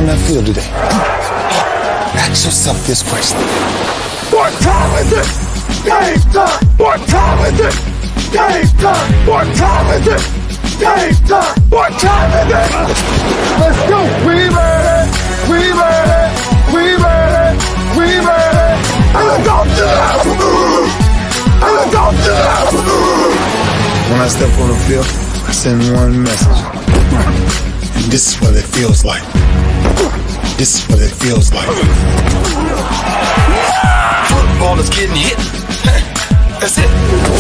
on that field today, ask yourself this question. What time is it? Game time! What time is it? Game time! What time is it? Game time! What time is it? Let's go! We made it! We made it! We made it! We made it! And let's go to the house! And let's go to the house! When I step on the field, I send one message. And this is what it feels like. This is what it feels like. Football is getting hit. That's it.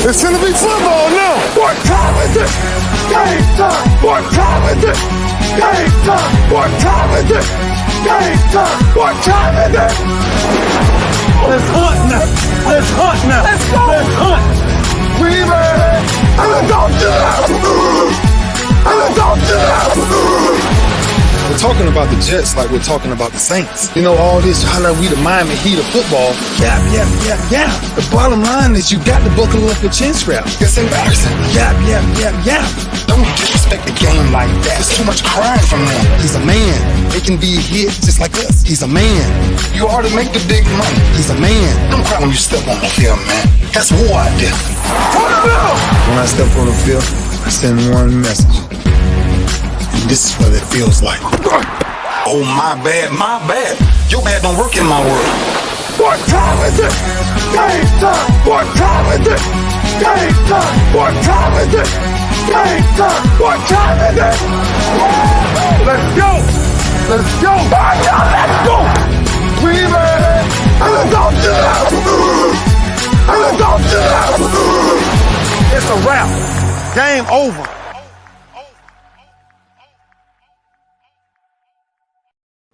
It's gonna be football now. What time is it? Game time. What time is it? Game time. What time is it? Game time. What time is it? Let's hunt now. Let's hunt now. Let's go. Let's hunt. We made it. And let's go to the house. And let's go to the house. We're talking about the Jets like we're talking about the Saints. You know, all this, how like we the Miami Heat of football. Yeah. The bottom line is you got to buckle up your chin strap. It's embarrassing. Yeah. Don't disrespect the game like that. There's too much crying from them. He's a man. They can be hit just like us. He's a man. You already make the big money. He's a man. Don't cry when you step on the field, man. That's war out there. When I step on the field, I send one message. This is what it feels like. Oh, my bad. Your bad don't work in my world. What time is it? Game time. What time is it? Game time. What time is it? Game time. What time is it? Let's go. Let's go. Let's go. We made it. And let's go to the house. And let's go to the house. It's a wrap. Game over.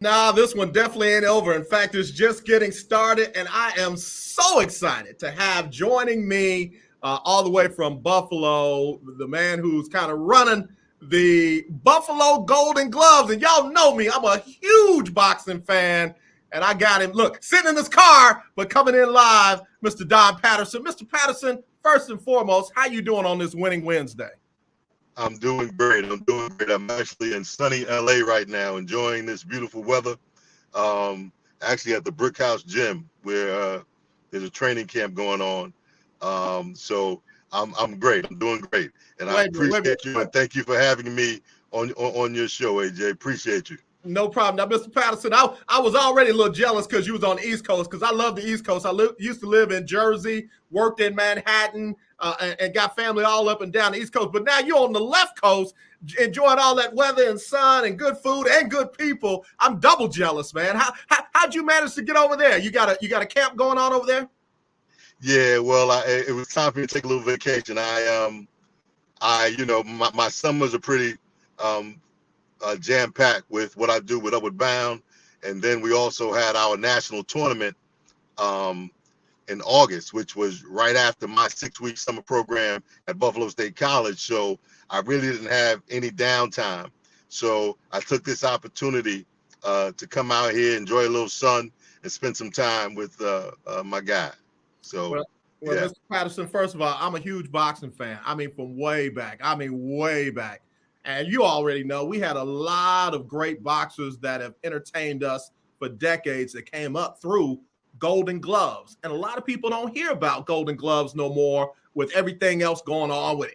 Nah, this one definitely ain't over. In fact, it's just getting started, and I am so excited to have joining me all the way from Buffalo, the man who's kind of running the Buffalo Golden Gloves. And y'all know me, I'm a huge boxing fan, and I got him, look, sitting in his car, but coming in live, Mr. Don Patterson. Mr. Patterson, first and foremost, how you doing on this winning Wednesday? I'm doing great. I'm actually in sunny LA right now, enjoying this beautiful weather. Actually at the Brick House Gym where there's a training camp going on. So I'm great. I'm doing great. And I appreciate you and thank you for having me on your show, AJ. Appreciate you. No problem. Now, Mr. Patterson, I was already a little jealous because you was on the East Coast because I love the East Coast. I used to live in Jersey, worked in Manhattan, and got family all up and down the East Coast. But now you're on the left coast, enjoying all that weather and sun and good food and good people. I'm double jealous, man. How'd you manage to get over there? You got a camp going on over there? Yeah, well, it was time for me to take a little vacation. My summers are pretty jam-packed with what I do with Upward Bound. And then we also had our national tournament in August, which was right after my 6-week summer program at Buffalo State College. So I really didn't have any downtime. So I took this opportunity to come out here, enjoy a little sun, and spend some time with my guy. So, well, yeah. Mr. Patterson, first of all, I'm a huge boxing fan. I mean, from way back. And you already know we had a lot of great boxers that have entertained us for decades that came up through Golden Gloves. And a lot of people don't hear about Golden Gloves no more with everything else going on with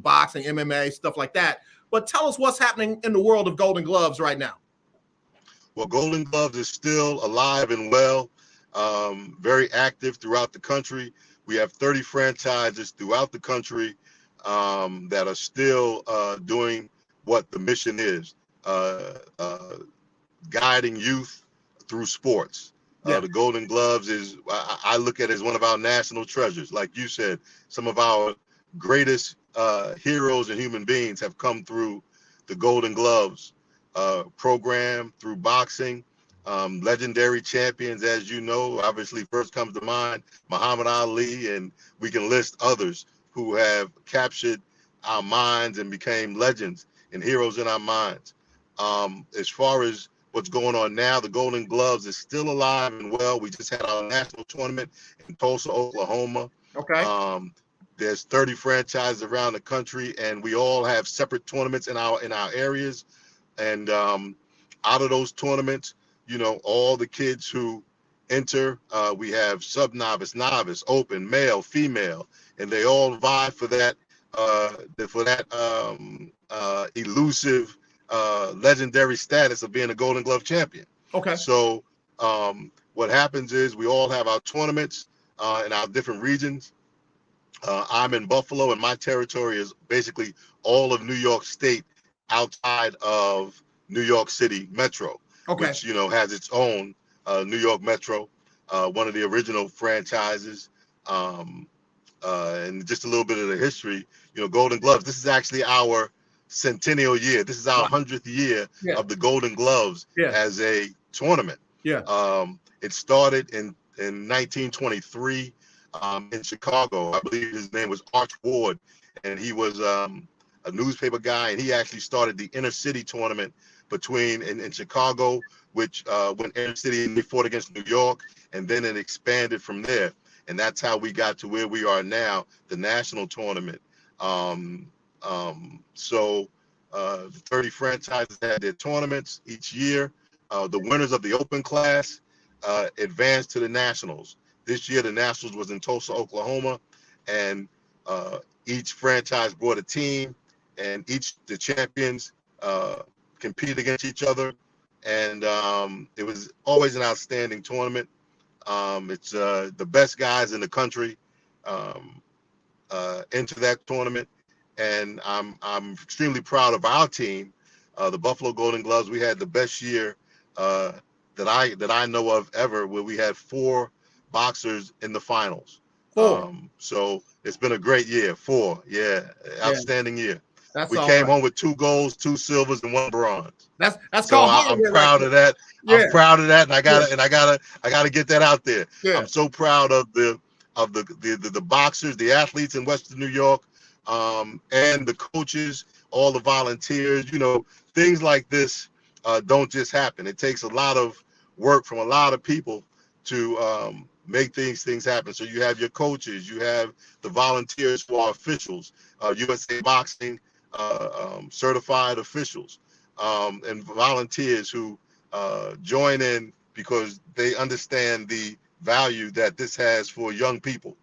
boxing, MMA, stuff like that. But tell us what's happening in the world of Golden Gloves right now. Well, Golden Gloves is still alive and well, very active throughout the country. We have 30 franchises throughout the country that are still doing what the mission is, guiding youth through sports. Yeah. The Golden Gloves is, I look at it as one of our national treasures. Like you said, some of our greatest heroes and human beings have come through the Golden Gloves program, through boxing. Legendary champions, as you know, obviously first comes to mind Muhammad Ali, and we can list others who have captured our minds and became legends and heroes in our minds. As far as what's going on now, the Golden Gloves is still alive and well. We just had our national tournament in Tulsa, Oklahoma. Okay. There's 30 franchises around the country, and we all have separate tournaments in our areas. And Out of those tournaments, all the kids who enter, we have sub-novice, novice, open, male, female, and they all vie for that elusive, legendary status of being a Golden Glove champion. Okay. So what happens is we all have our tournaments in our different regions. I'm in Buffalo, and my territory is basically all of New York State outside of New York City Metro, which, has its own New York Metro, one of the original franchises. And just a little bit of the history, Golden Gloves, this is actually our centennial year. This is our 100th year of the Golden Gloves as a tournament. It started in 1923 in Chicago. I believe his name was Arch Ward, and he was a newspaper guy, and he actually started the inner city tournament in Chicago, which went inner city, and they fought against New York, and then it expanded from there. And that's how we got to where we are now, the national tournament. So the 30 franchises had their tournaments each year. The winners of the open class advanced to the nationals. This year, the nationals was in Tulsa, Oklahoma, and each franchise brought a team, and the champions competed against each other. And it was always an outstanding tournament. It's the best guys in the country into that tournament, and I'm extremely proud of our team, the Buffalo Golden Gloves. We had the best year that I know of ever, where we had 4 boxers in the finals. So it's been a great year. 4, outstanding year. We came home with 2 golds, 2 silvers, and 1 bronze. That's so called I'm proud of that. I'm proud of that, and I gotta get that out there. I'm so proud of the boxers, the athletes in Western New York, and the coaches, all the volunteers. Things like this don't just happen. It takes a lot of work from a lot of people to make things happen. So you have your coaches, you have the volunteers who are officials, USA Boxing certified officials, and volunteers who join in because they understand the value that this has for young people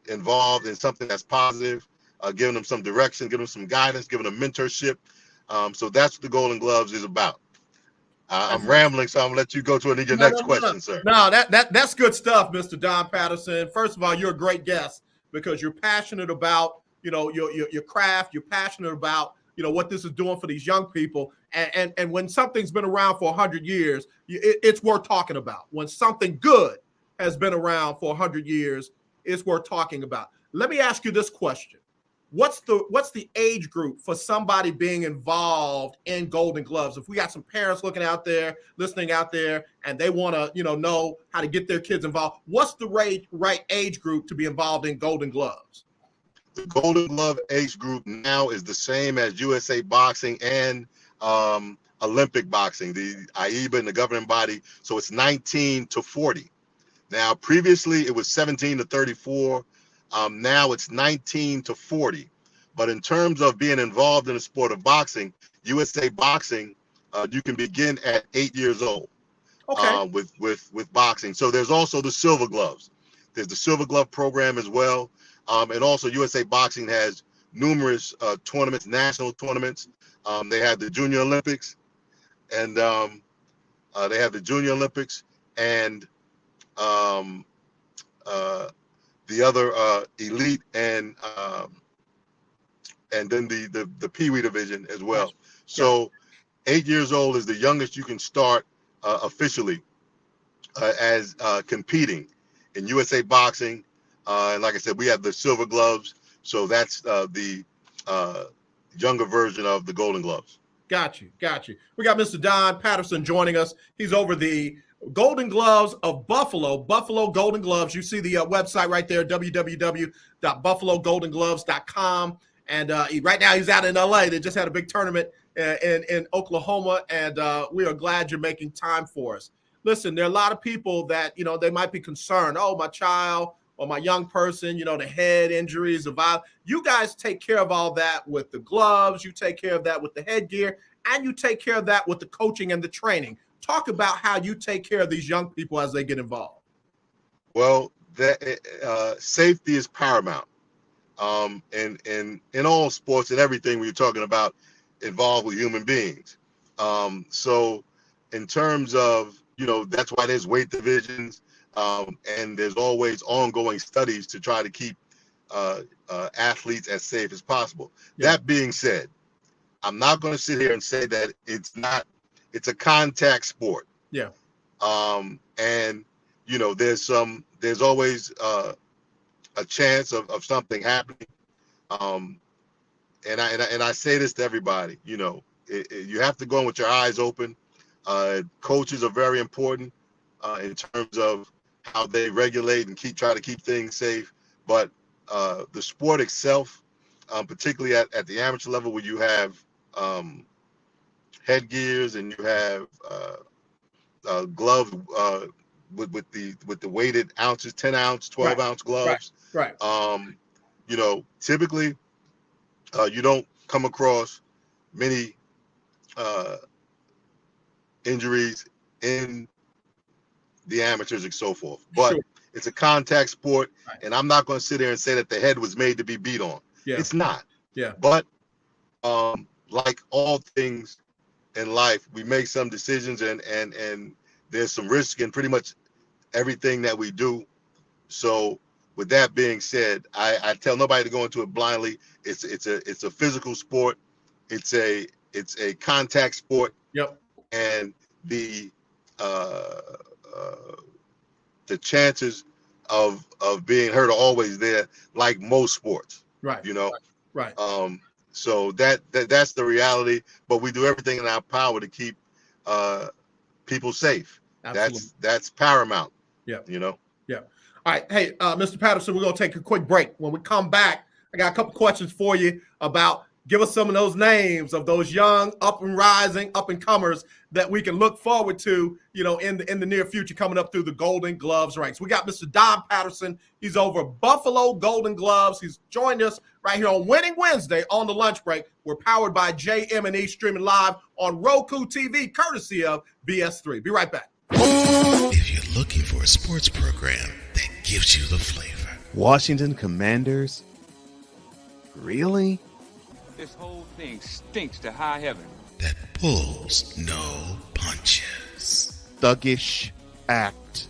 involved in something that's positive, giving them some direction, giving them some guidance, giving them mentorship. So that's what the Golden Gloves is about. I'm rambling, so I'm gonna let you go to your next question, sir. No, that's good stuff, Mr. Don Patterson. First of all, you're a great guest because you're passionate about your craft. You're passionate about what this is doing for these young people. And when something's been around for 100 years, it's worth talking about. When something good has been around for 100 years, it's worth talking about. Let me ask you this question. What's the age group for somebody being involved in Golden Gloves? If we got some parents listening out there, and they want to, know how to get their kids involved, what's the right age group to be involved in Golden Gloves? The Golden Glove age group now is the same as USA Boxing and Olympic Boxing, the AIBA and the governing body. So it's 19 to 40. Now, previously it was 17 to 34. Now it's 19 to 40. But in terms of being involved in the sport of boxing, USA Boxing, you can begin at 8 years old with boxing. So there's also the Silver Gloves. There's the Silver Glove program as well. And also USA Boxing has numerous tournaments, national tournaments. They have the Junior Olympics, and and the other elite, and then the Pee Wee division as well. So 8 years old is the youngest you can start officially as competing in USA Boxing. And like I said, we have the Silver Gloves. So that's the younger version of the Golden Gloves. Got you. We got Mr. Don Patterson joining us. He's over the Golden Gloves of Buffalo Golden Gloves. You see the website right there, www.buffalogoldenGloves.com. And right now he's out in LA. They just had a big tournament in Oklahoma, and we are glad you're making time for us. Listen, there are a lot of people that, they might be concerned. Oh, my child or my young person, the head injuries, the violence. You guys take care of all that with the gloves. You take care of that with the headgear. and you take care of that with the coaching and the training. Talk about how you take care of these young people as they get involved. Well, safety is paramount. And in all sports and everything we're talking about involved with human beings. So in terms of, that's why there's weight divisions, and there's always ongoing studies to try to keep athletes as safe as possible. Yeah. That being said, I'm not going to sit here and say that it's a contact sport. Yeah. And there's always a chance of something happening. And I say this to everybody, you have to go in with your eyes open. Coaches are very important in terms of how they regulate and try to keep things safe. But the sport itself, particularly at the amateur level, where you have headgears and you have gloves with the weighted ounces, 10 ounce, 12 ounce gloves. Right. Typically you don't come across many injuries in the amateurs and so forth. But sure, it's a contact sport, right, and I'm not going to sit there and say that the head was made to be beat on. Yeah. It's not. Yeah. But like all things in life, we make some decisions and there's some risk in pretty much everything that we do. So with that being said, I tell nobody to go into it blindly. It's a physical sport. It's a contact sport. Yep. And the chances of being hurt are always there, like most sports. Right. Right. So that's the reality. But we do everything in our power to keep people safe. Absolutely. That's paramount. Yeah. Yeah. All right. Hey, Mr. Patterson, we're going to take a quick break. When we come back, I got a couple questions for you about, give us some of those names of those young, up and rising, up and comers that we can look forward to, in the near future coming up through the Golden Gloves ranks. We got Mr. Don Patterson. He's over Buffalo Golden Gloves. He's joined us right here on Winning Wednesday on the lunch break. We're powered by JM&E, streaming live on Roku TV, courtesy of BS3. Be right back. If you're looking for a sports program that gives you the flavor. Washington Commanders? Really? This whole thing stinks to high heaven. That pulls no punches. Thuggish act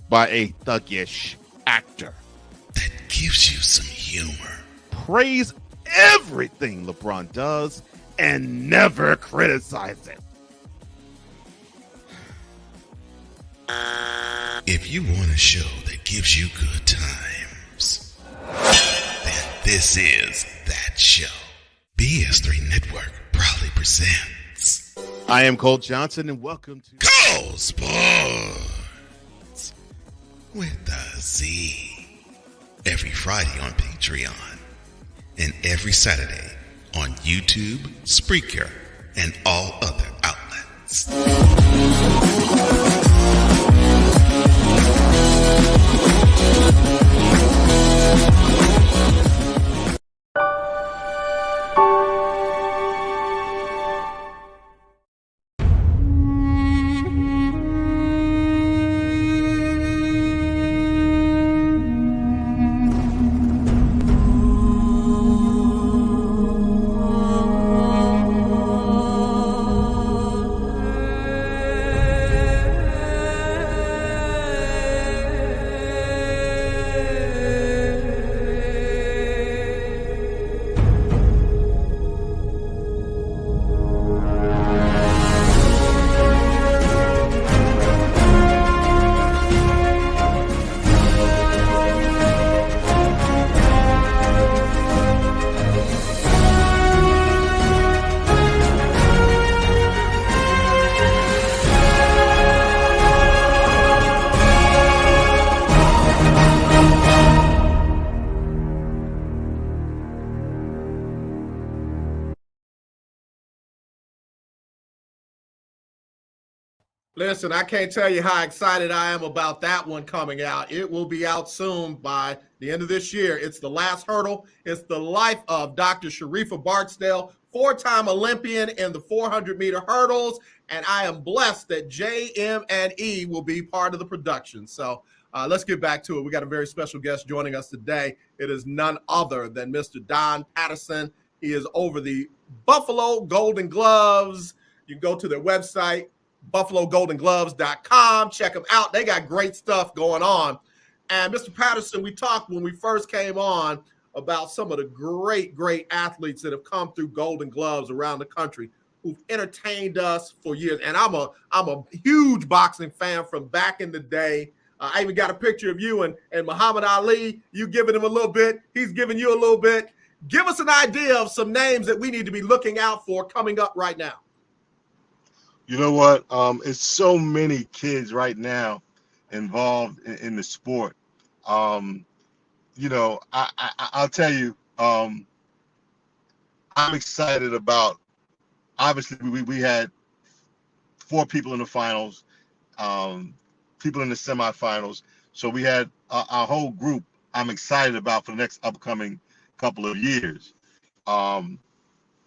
by a thuggish actor. That gives you some humor. Praise everything LeBron does and never criticize it. If you want a show that gives you good times, then this is that show. BS3 Network proudly presents. I am Cole Johnson, and welcome to Cole Sports with a Z. Every Friday on Patreon, and every Saturday on YouTube, Spreaker, and all other outlets. Listen, I can't tell you how excited I am about that one coming out. It will be out soon by the end of this year. It's The Last Hurdle. It's the life of Dr. Sharifa Barksdale, four-time Olympian in the 400-meter hurdles, and I am blessed that JM&E will be part of the production. So let's get back to it. We got a very special guest joining us today. It is none other than Mr. Don Patterson. He is over the Buffalo Golden Gloves. You can go to their website, BuffaloGoldenGloves.com. Check them out. They got great stuff going on. And Mr. Patterson, we talked when we first came on about some of the great athletes that have come through Golden Gloves around the country who've entertained us for years. And I'm a huge boxing fan from back in the day. I even got a picture of you and Muhammad Ali. You giving him a little bit. He's giving you a little bit. Give us an idea of some names that we need to be looking out for coming up right now. You know what? It's so many kids right now involved in the sport. I'll tell you, I'm excited about. Obviously, we had 4 people in the finals, people in the semifinals. So we had our whole group. I'm excited about for the next upcoming couple of years. The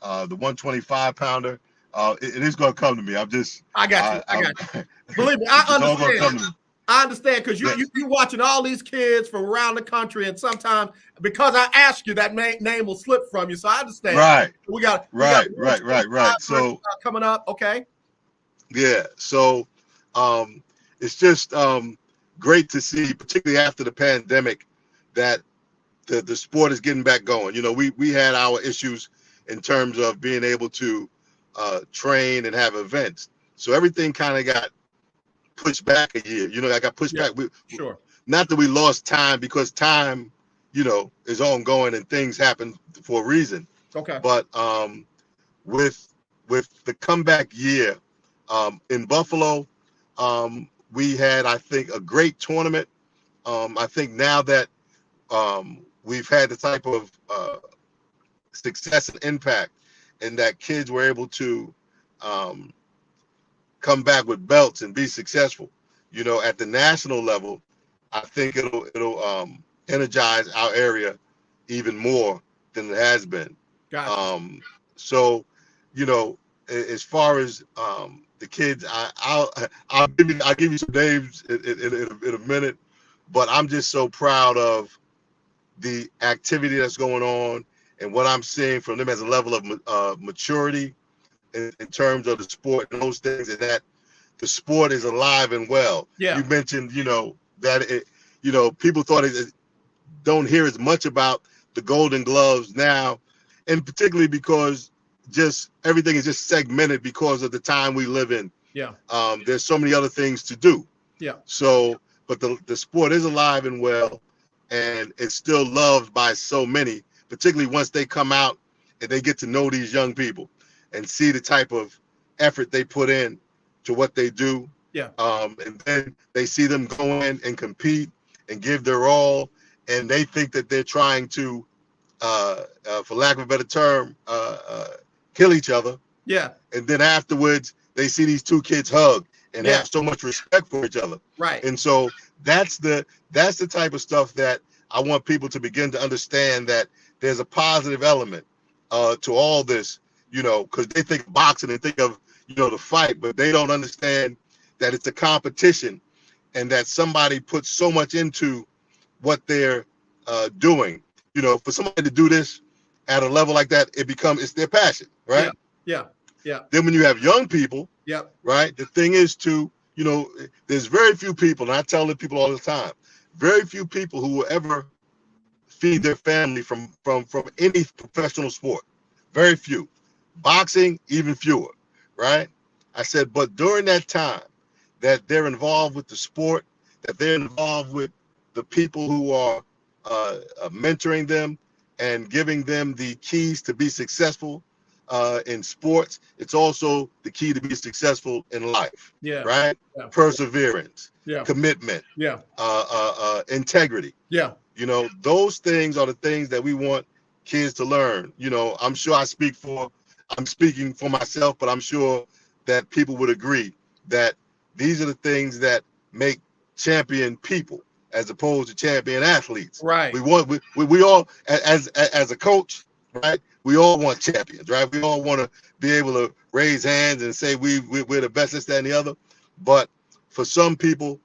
125-pounder. It is going to come to me. I got you. Believe me, I understand. I understand because you're watching all these kids from around the country, and sometimes because I ask you, that name will slip from you. So I understand. Right. We got right. So coming up, okay. Yeah. So it's just great to see, particularly after the pandemic, that the sport is getting back going. You know, we had our issues in terms of being able to train and have events. So everything kind of got pushed back a year. You know, I got pushed back. Sure. Not that we lost time, because time, is ongoing and things happen for a reason. Okay. But with the comeback year in Buffalo, we had, I think, a great tournament. I think now that we've had the type of success and impact, and that kids were able to come back with belts and be successful, at the national level, I think it'll energize our area even more than it has been. Gotcha. So, as far as the kids, I'll give you some names in a minute, but I'm just so proud of the activity that's going on and what I'm seeing from them as a level of maturity in terms of the sport and those things, and that the sport is alive and well. Yeah. You mentioned, that people don't hear as much about the Golden Gloves now, and particularly because just everything is just segmented because of the time we live in. Yeah. There's so many other things to do. Yeah. So, but the sport is alive and well, and it's still loved by so many, particularly once they come out and they get to know these young people and see the type of effort they put in to what they do. Yeah. And then they see them go in and compete and give their all, and they think that they're trying to, for lack of a better term, kill each other. Yeah. And then afterwards, they see these 2 kids hug and have so much respect for each other. Right. And so that's the type of stuff that I want people to begin to understand, that there's a positive element to all this, because they think of boxing and think of, the fight, but they don't understand that it's a competition and that somebody puts so much into what they're doing. For somebody to do this at a level like that, it's their passion, right? Yeah. Then when you have young people, right, the thing is to, there's very few people, and I tell the people all the time, very few people who will ever feed their family from any professional sport. Very few. Boxing, even fewer, right? I said, but during that time that they're involved with the sport, that they're involved with the people who are mentoring them and giving them the keys to be successful in sports, it's also the key to be successful in life. Yeah. Right? Yeah. Perseverance. Yeah. Commitment. Yeah. Integrity. Yeah. Those things are the things that we want kids to learn. I'm sure I'm speaking for myself, but I'm sure that people would agree that these are the things that make champion people as opposed to champion athletes. Right. We all, as a coach, right? We all want champions, right? We all want to be able to raise hands and say we're the best, this, that, and the other. But for some people,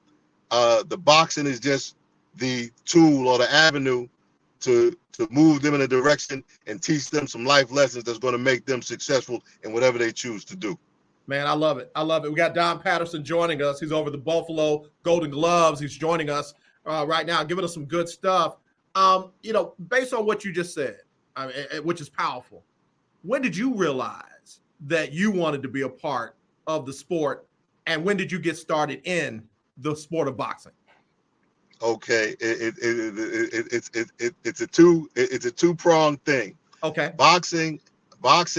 the boxing is just the tool or the avenue to move them in a direction and teach them some life lessons that's going to make them successful in whatever they choose to do. Man, I love it. I love it. We got Don Patterson joining us. He's over the Buffalo Golden Gloves. He's joining us right now, giving us some good stuff. Based on what you just said, which is powerful, when did you realize that you wanted to be a part of the sport, and when did you get started in the sport of boxing? Okay, it's a two-pronged thing. Okay. Boxing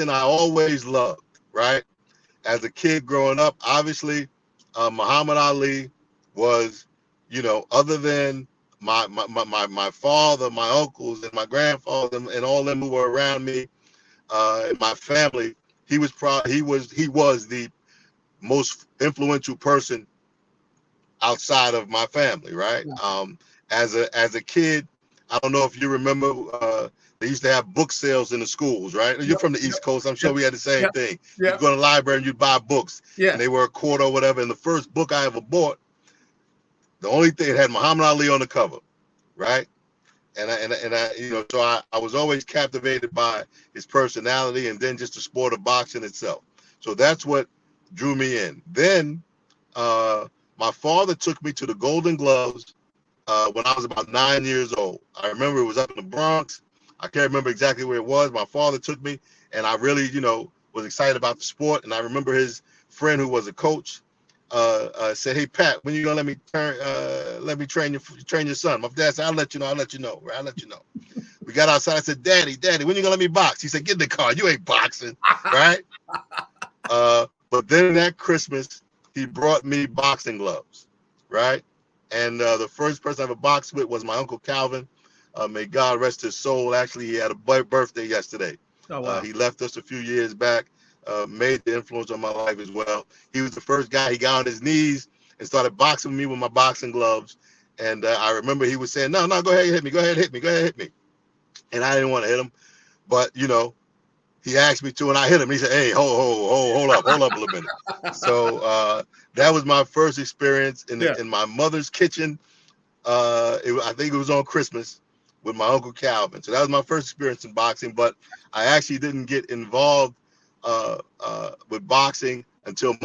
I always loved, right? As a kid growing up, obviously, Muhammad Ali was, other than my father, my uncles, and my grandfather, and all them who were around me, and my family, he was the most influential person outside of my family, right? Yeah. As a kid, I don't know if you remember, they used to have book sales in the schools, right? You're from the East Coast. I'm sure we had the same thing. You'd go to the library and you'd buy books, and they were a quarter or whatever. And the first book I ever bought, the only thing, it had Muhammad Ali on the cover, right? And I so I was always captivated by his personality, and then just the sport of boxing itself. So that's what drew me in. Then my father took me to the Golden Gloves when I was about 9 years old. I remember it was up in the Bronx. I can't remember exactly where it was. My father took me, and I really, was excited about the sport. And I remember his friend who was a coach said, "Hey, Pat, when you gonna let me train your son?" My dad said, I'll let you know. Right? I'll let you know. We got outside. I said, Daddy, when you gonna let me box? He said, "Get in the car. You ain't boxing." Right? But then that Christmas, he brought me boxing gloves, right? And the first person I ever boxed with was my Uncle Calvin. May God rest his soul. Actually, he had a birthday yesterday. Oh, wow. He left us a few years back, made the influence on my life as well. He was the first guy. He got on his knees and started boxing me with my boxing gloves. And I remember he was saying, no, go ahead, hit me. Go ahead, hit me. And I didn't want to hit him. But, he asked me to, and I hit him. He said, "Hey, hold up a little minute." So that was my first experience in my mother's kitchen. I think it was on Christmas with my Uncle Calvin. So that was my first experience in boxing. But I actually didn't get involved with boxing until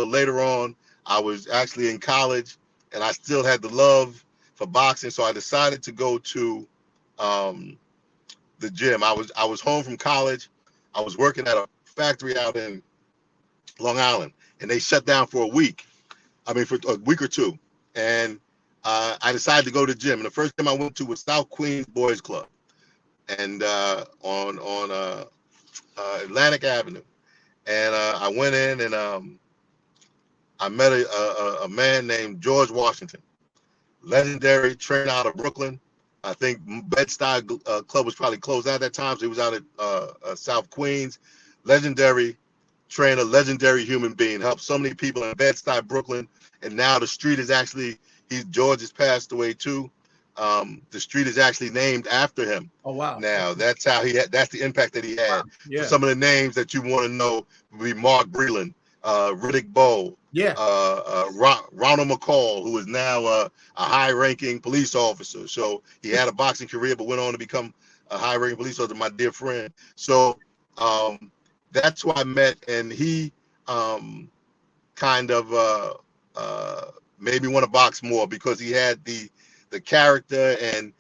later on. I was actually in college, and I still had the love for boxing. So I decided to go to the gym. I was home from college. I was working at a factory out in Long Island, and they shut down for a week. For a week or two. And I decided to go to the gym. And the first gym I went to was South Queens Boys Club, and on Atlantic Avenue. And I went in, and I met a man named George Washington, legendary trainer out of Brooklyn. I think Bed-Stuy Club was probably closed out at that time, so he was out at South Queens. Legendary trainer, legendary human being, helped so many people in Bed-Stuy, Brooklyn, and now the street is actually, George has passed away too. The street is actually named after him. Oh, wow. Now, that's the impact that he had. Wow. Yeah. Some of the names that you want to know would be Mark Breland, Riddick Bowe, Ronald McCall, who is now a high-ranking police officer. So he had a boxing career, but went on to become a high-ranking police officer, my dear friend. So that's who I met, and he kind of made me want to box more because he had the character, and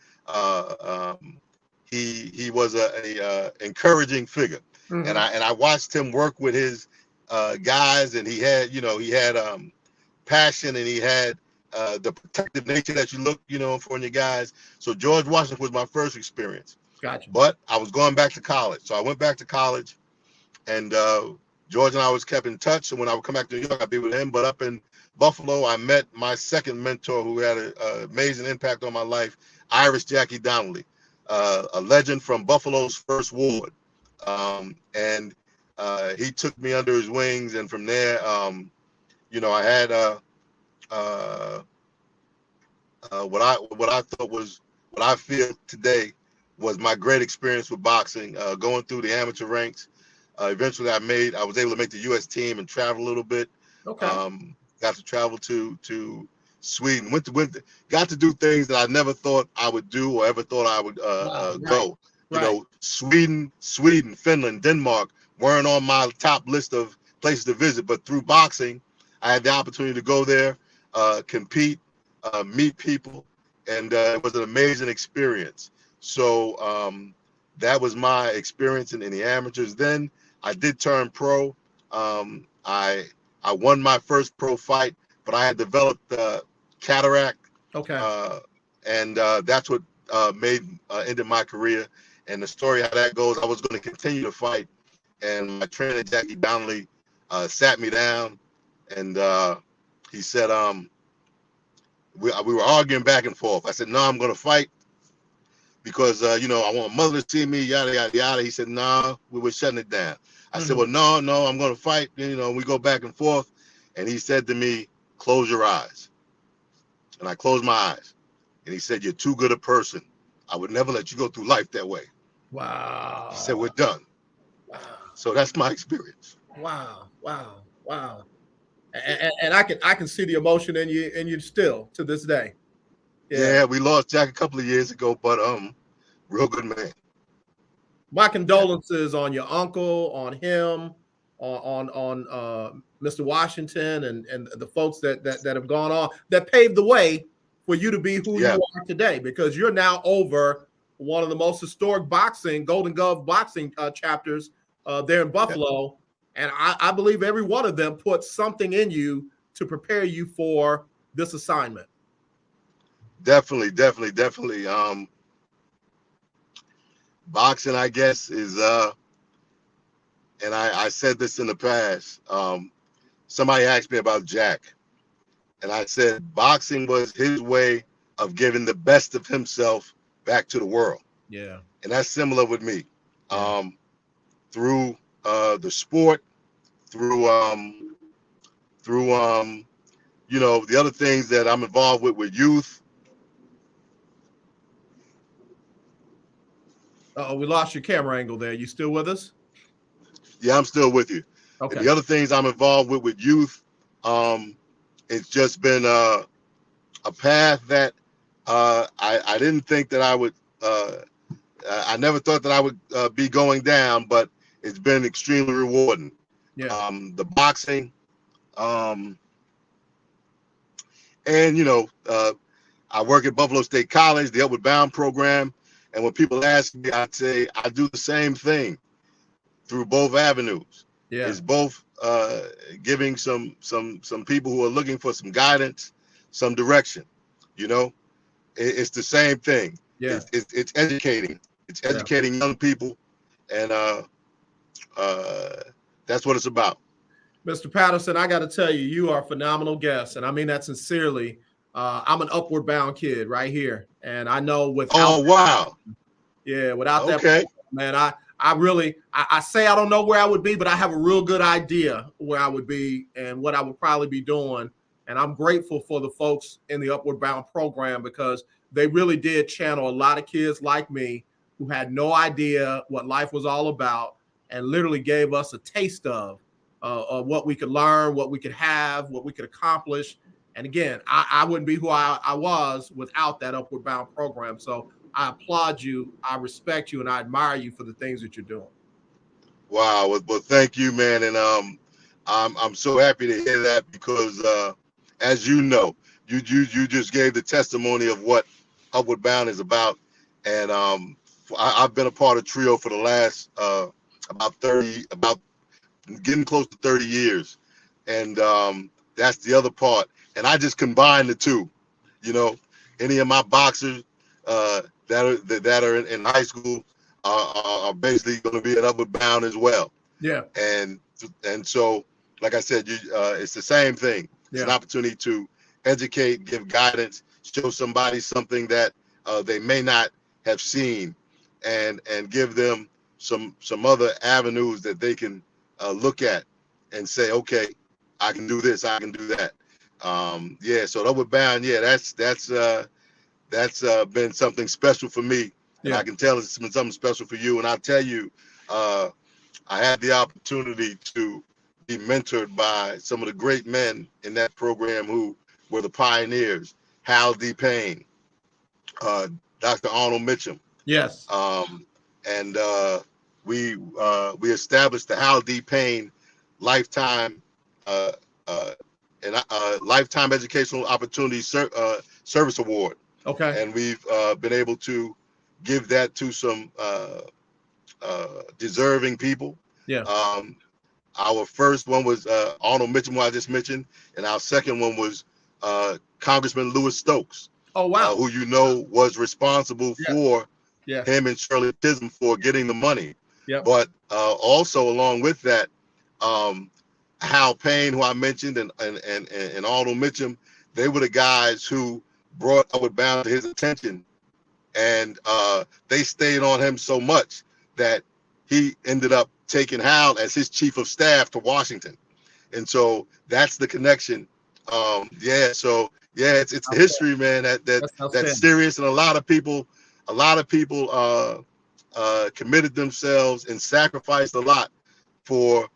he was a encouraging figure. Mm-hmm. And I watched him work with his guys, and he had passion, and he had the protective nature that you look for in your guys. So George Washington was my first experience. Gotcha. But I was going back to college, so I went back to college, and George and I was kept in touch. And when I would come back to New York, I'd be with him. But up in Buffalo, I met my second mentor, who had an amazing impact on my life, Iris Jackie Donnelly, a legend from Buffalo's First Ward. And he took me under his wings, and from there, I had what I thought was what I feel today was my great experience with boxing, going through the amateur ranks. Eventually, I was able to make the U.S. team and travel a little bit. Okay. Got to travel to Sweden. Got to do things that I never thought I would do or ever thought I would go. Right. Sweden, Finland, Denmark weren't on my top list of places to visit, but through boxing, I had the opportunity to go there, compete, meet people, and it was an amazing experience. So that was my experience in the amateurs. Then I did turn pro. I won my first pro fight, but I had developed cataract. Okay. And that's what ended my career. And the story how that goes, I was going to continue to fight, and my trainer Jackie Donnelly sat me down, and he said, we were arguing back and forth. I said, no, I'm going to fight because I want mother to see me, yada yada yada. He said, no, we were shutting it down. I said, well, no, I'm going to fight. We go back and forth, and he said to me, close your eyes. And I closed my eyes, and he said, you're too good a person. I would never let you go through life that way. Wow. He said, we're done. Wow. So that's my experience. Wow. And I can see the emotion in you still to this day. Yeah, we lost Jack a couple of years ago, but real good man. My condolences on your uncle, on him, on Mr. Washington, and the folks that have gone on that paved the way for you to be who you are today, because you're now over one of the most historic Golden Glove boxing chapters there in Buffalo. And I believe every one of them put something in you to prepare you for this assignment. Definitely. Boxing, I guess, is and I said this in the past. Somebody asked me about Jack, and I said boxing was his way of giving the best of himself back to the world. Yeah. And that's similar with me. Through the sport, through the other things that I'm involved with youth. We lost your camera angle there. You still with us? Yeah, I'm still with you. Okay. And the other things I'm involved with youth, it's just been a path that I didn't think that I would. I never thought that I would be going down, but it's been extremely rewarding. Yeah. The boxing, and I work at Buffalo State College, the Upward Bound program. And when people ask me, I'd say I do the same thing through both avenues. Yeah. It's both giving some people who are looking for some guidance, some direction. It's the same thing. Yeah. It's educating. It's educating young people, and that's what it's about. Mr. Patterson, I got to tell you, you are a phenomenal guest, and I mean that sincerely. I'm an Upward Bound kid right here, and I know without wow, without okay. that, man, I really say I don't know where I would be, but I have a real good idea where I would be and what I would probably be doing. And I'm grateful for the folks in the Upward Bound program, because they really did channel a lot of kids like me who had no idea what life was all about, and literally gave us a taste of what we could learn, what we could have, what we could accomplish. And again, I wouldn't be who I was without that Upward Bound program. So I applaud you, I respect you, and I admire you for the things that you're doing. Wow. Well, thank you, man. And I'm so happy to hear that, because as you know, you just gave the testimony of what Upward Bound is about. And I've been a part of Trio for the last about getting close to 30 years. And that's the other part. And I just combine the two. Any of my boxers that are in high school are basically going to be an Upward Bound as well. Yeah. And so, like I said, it's the same thing. It's an opportunity to educate, give guidance, show somebody something that they may not have seen, and give them some other avenues that they can look at and say, okay, I can do this, I can do that. Yeah, so Upward Bound, yeah, that's been something special for me, and I can tell it's been something special for you. And I'll tell you, I had the opportunity to be mentored by some of the great men in that program who were the pioneers. Hal D. Payne, Dr. Arnold Mitchum. Yes. And we established the Hal D. Payne Lifetime Lifetime Educational Opportunity Service Award. Okay. And we've been able to give that to some deserving people. Yeah. Our first one was Arnold Mitchum, who I just mentioned, and our second one was Congressman Louis Stokes. Oh, wow. Who was responsible for him and Shirley Chisholm for getting the money. Yep. But also along with that, Hal Payne, who I mentioned, and Arnold Mitchum, they were the guys who brought Upward Bound to his attention, and they stayed on him so much that he ended up taking Hal as his chief of staff to Washington, and so that's the connection. It's history, man. That's serious, and a lot of people committed themselves and sacrificed a lot for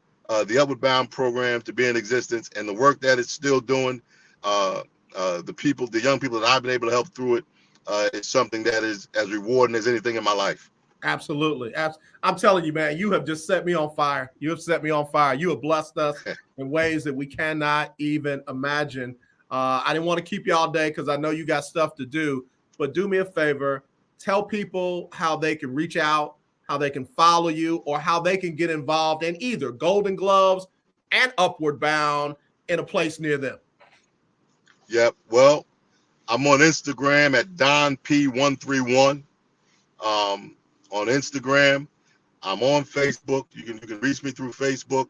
the Upward Bound program to be in existence, and the work that it's still doing. The young people that I've been able to help through it is something that is as rewarding as anything in my life. Absolutely. I'm telling you, man, you have just set me on fire. You have set me on fire. You have blessed us in ways that we cannot even imagine. I didn't want to keep you all day because I know you got stuff to do, but do me a favor. Tell people how they can reach out, how they can follow you, or how they can get involved in either Golden Gloves and Upward Bound in a place near them. Yep. Well, I'm on Instagram at DonP131. On Instagram, I'm on Facebook. You can reach me through Facebook.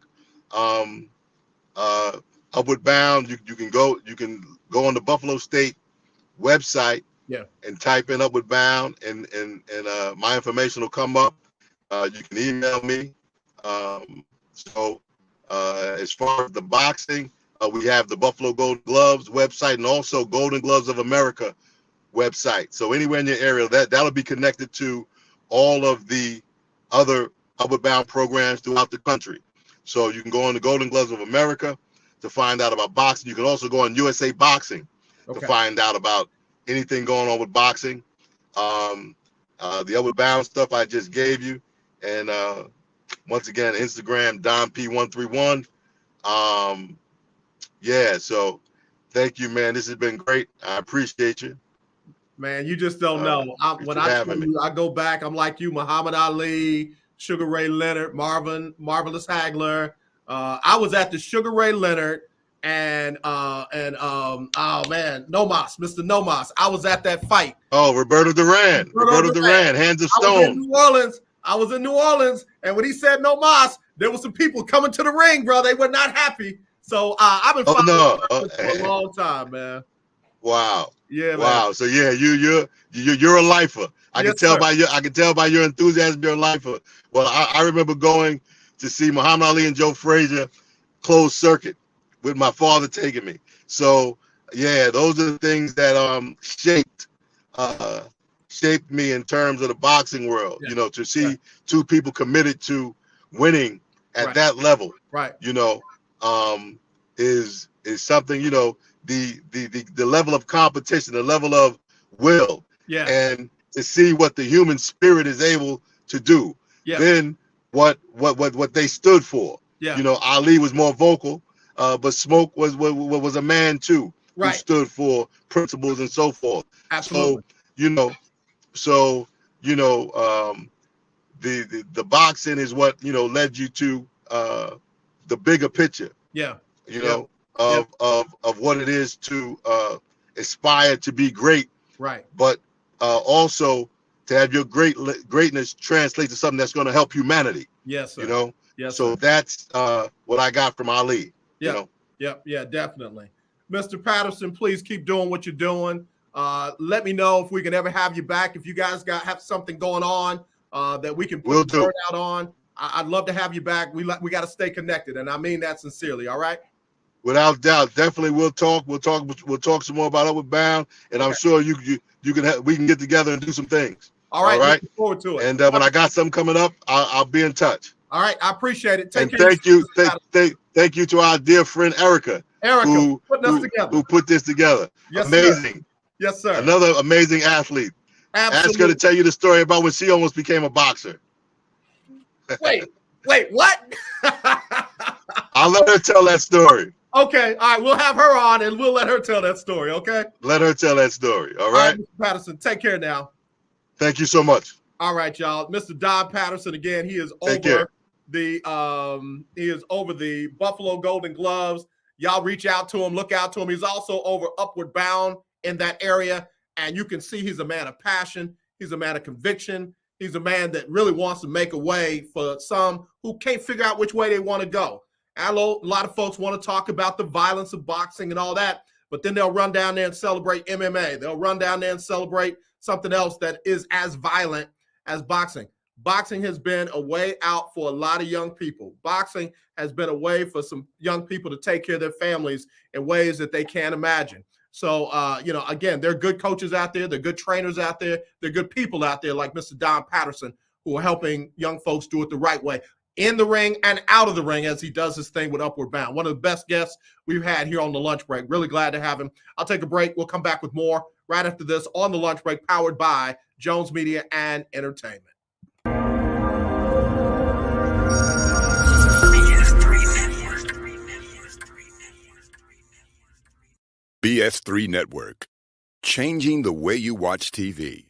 Upward Bound. You can go on the Buffalo State website. Yeah. And type in Upward Bound, and my information will come up. You can email me. As far as the boxing, we have the Buffalo Golden Gloves website and also Golden Gloves of America website. So anywhere in your area, that'll be connected to all of the other Upward Bound programs throughout the country. So you can go on the Golden Gloves of America to find out about boxing. You can also go on USA Boxing to find out about anything going on with boxing. The Upward Bound stuff I just gave you. And once again, Instagram, DonP131. So thank you, man. This has been great. I appreciate you. Man, you just don't know. When I tell you, I go back, I'm like you, Muhammad Ali, Sugar Ray Leonard, Marvelous Hagler. I was at the Sugar Ray Leonard and Mr. Nomas. I was at that fight. Oh, Roberto Duran, Hands of Stone. I was in New Orleans, and when he said no mas, there were some people coming to the ring, bro. They were not happy. So I've been following for a long time, man. Wow. Yeah. Wow. Man. So yeah, you're a lifer. I can tell by your enthusiasm, you're a lifer. Well, I remember going to see Muhammad Ali and Joe Frazier closed circuit with my father taking me. So yeah, those are the things that shaped me in terms of the boxing world. Yeah. To see two people committed to winning at that level. Right. Is something, the level of competition, the level of will, and to see what the human spirit is able to do. Yeah. Then what they stood for. Yeah. Ali was more vocal, but Smoke was a man too, who stood for principles and so forth. Absolutely. So the boxing is what led you to the bigger picture. Yeah. Of what it is to aspire to be great. Right. But also to have your greatness translate to something that's going to help humanity. Yes, sir. Yes. So that's what I got from Ali. Yeah. Yeah, definitely. Mr. Patterson, please keep doing what you're doing. Let me know if we can ever have you back. If you guys have something going on that we can put the word out on, I'd love to have you back. We got to stay connected, and I mean that sincerely. All right. Without doubt, definitely we'll talk. We'll talk some more about Upward Bound, and I'm sure you can we can get together and do some things. All right. Looking forward to it. And when I got something coming up, I'll be in touch. All right, I appreciate it. Thank you to our dear friend Erica, who put this together. Yes, amazing. Sir. Yes, sir. Another amazing athlete. Absolutely. Ask her to tell you the story about when she almost became a boxer. Wait, what? I'll let her tell that story. Okay, all right, we'll have her on and we'll let her tell that story, okay? Let her tell that story, all right? Mr. Patterson, take care now. Thank you so much. All right, y'all. Mr. Don Patterson, again, he is over the Buffalo Golden Gloves. Y'all reach out to him, look out to him. He's also over Upward Bound in that area, and you can see he's a man of passion. He's a man of conviction. He's a man that really wants to make a way for some who can't figure out which way they want to go. I know a lot of folks want to talk about the violence of boxing and all that, but then they'll run down there and celebrate MMA. They'll run down there and celebrate something else that is as violent as boxing. Boxing has been a way out for a lot of young people. Boxing has been a way for some young people to take care of their families in ways that they can't imagine. So, again, there are good coaches out there. There are good trainers out there. There are good people out there like Mr. Don Patterson who are helping young folks do it the right way, in the ring and out of the ring as he does his thing with Upward Bound. One of the best guests we've had here on the lunch break. Really glad to have him. I'll take a break. We'll come back with more right after this on the lunch break, powered by Jones Media and Entertainment. BS3 Network, changing the way you watch TV.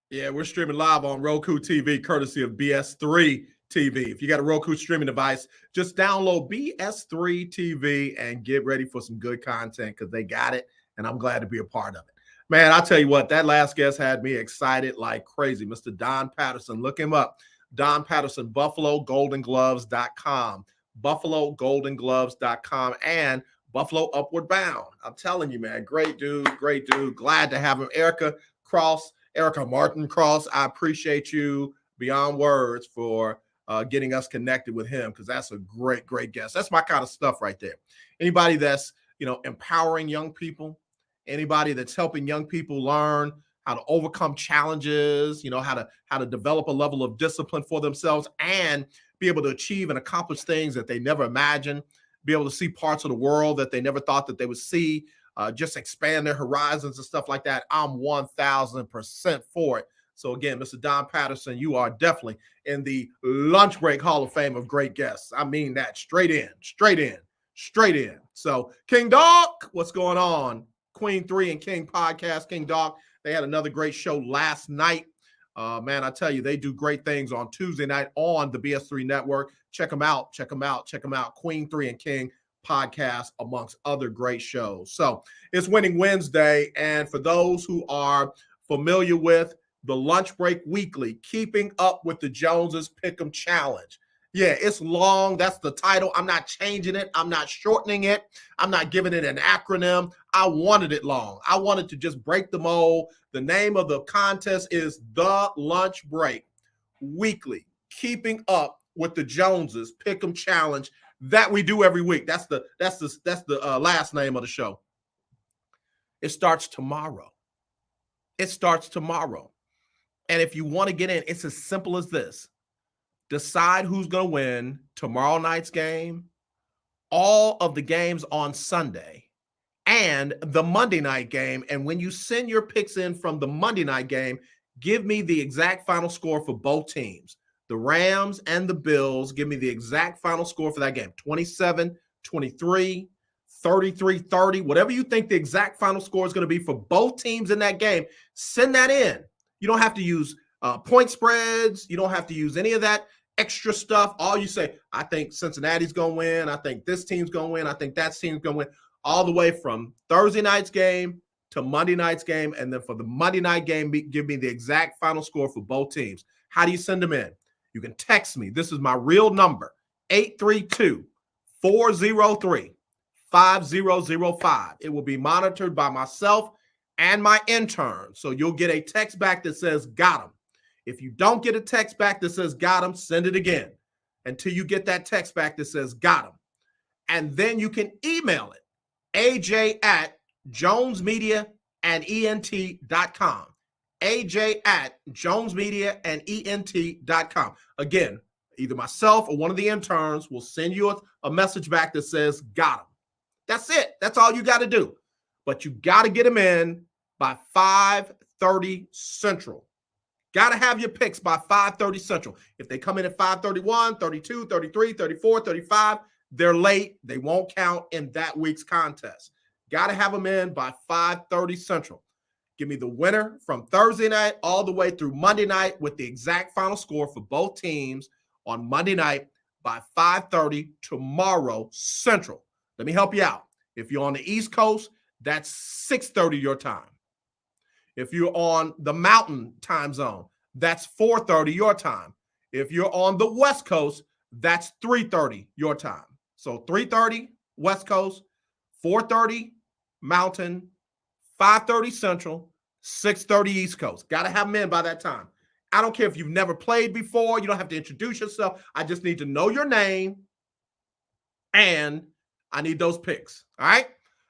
Yeah, we're streaming live on Roku TV, courtesy of BS3 TV. If you got a Roku streaming device, just download BS3 TV and get ready for some good content because they got it, and I'm glad to be a part of it. Man, I'll tell you what, that last guest had me excited like crazy. Mr. Don Patterson, look him up. Don Patterson, BuffaloGoldenGloves.com, BuffaloGoldenGloves.com, and Buffalo Upward Bound. I'm telling you, man, great dude, great dude. Glad to have him. Erica Martin Cross, I appreciate you beyond words for getting us connected with him because that's a great, great guest. That's my kind of stuff right there. Anybody that's, empowering young people, anybody that's helping young people learn how to overcome challenges, how to develop a level of discipline for themselves and be able to achieve and accomplish things that they never imagined, be able to see parts of the world that they never thought that they would see, just expand their horizons and stuff like that. I'm 1,000% for it. So again, Mr. Don Patterson, you are definitely in the Lunch Break Hall of Fame of great guests. I mean that straight in. So King Dog, what's going on? Queen 3 and King podcast, King Dog. They had another great show last night. Man, I tell you, they do great things on Tuesday night on the BS3 network. Check them out. Queen 3 and King podcast, amongst other great shows. So it's Winning Wednesday. And for those who are familiar with the Lunch Break Weekly, Keeping Up with the Joneses Pick'em Challenge. Yeah, it's long. That's the title. I'm not changing it. I'm not shortening it. I'm not giving it an acronym. I wanted it long. I wanted to just break the mold. The name of the contest is The Lunch Break Weekly, Keeping Up with the Joneses Pick'em Challenge that we do every week. That's the last name of the show. It starts tomorrow. It starts tomorrow. And if you want to get in, it's as simple as this. Decide who's going to win tomorrow night's game, all of the games on Sunday, and the Monday night game. And when you send your picks in from the Monday night game, give me the exact final score for both teams. The Rams and the Bills, give me the exact final score for that game. 27-23, 33-30, whatever you think the exact final score is going to be for both teams in that game, send that in. You don't have to use point spreads. You don't have to use any of that extra stuff. All you say, I think Cincinnati's going to win. I think this team's going to win. I think that team's going to win. All the way from Thursday night's game to Monday night's game. And then for the Monday night game, give me the exact final score for both teams. How do you send them in? You can text me. This is my real number, 832-403-5005. It will be monitored by myself and my intern. So you'll get a text back that says, got him. If you don't get a text back that says, got him, send it again until you get that text back that says, got him. And then you can email it, aj@jonesmediaandent.com. aj@jonesmediaandent.com. Again, either myself or one of the interns will send you a message back that says, got him. That's it. That's all you got to do. But you got to get them in by 5:30 Central. Got to have your picks by 5:30 Central. If they come in at 5:31, 32, 33, 34, 35, they're late. They won't count in that week's contest. Got to have them in by 5:30 Central. Give me the winner from Thursday night all the way through Monday night with the exact final score for both teams on Monday night by 5:30 tomorrow Central. Let me help you out. If you're on the East Coast, that's 6:30 your time. If you're on the Mountain time zone, that's 4:30 your time. If you're on the West Coast, that's 3:30 your time. So 3:30 West Coast, 4:30 Mountain, 5:30 Central, 6:30 East Coast. Got to have them in by that time. I don't care if you've never played before. You don't have to introduce yourself. I just need to know your name, and I need those picks. All right?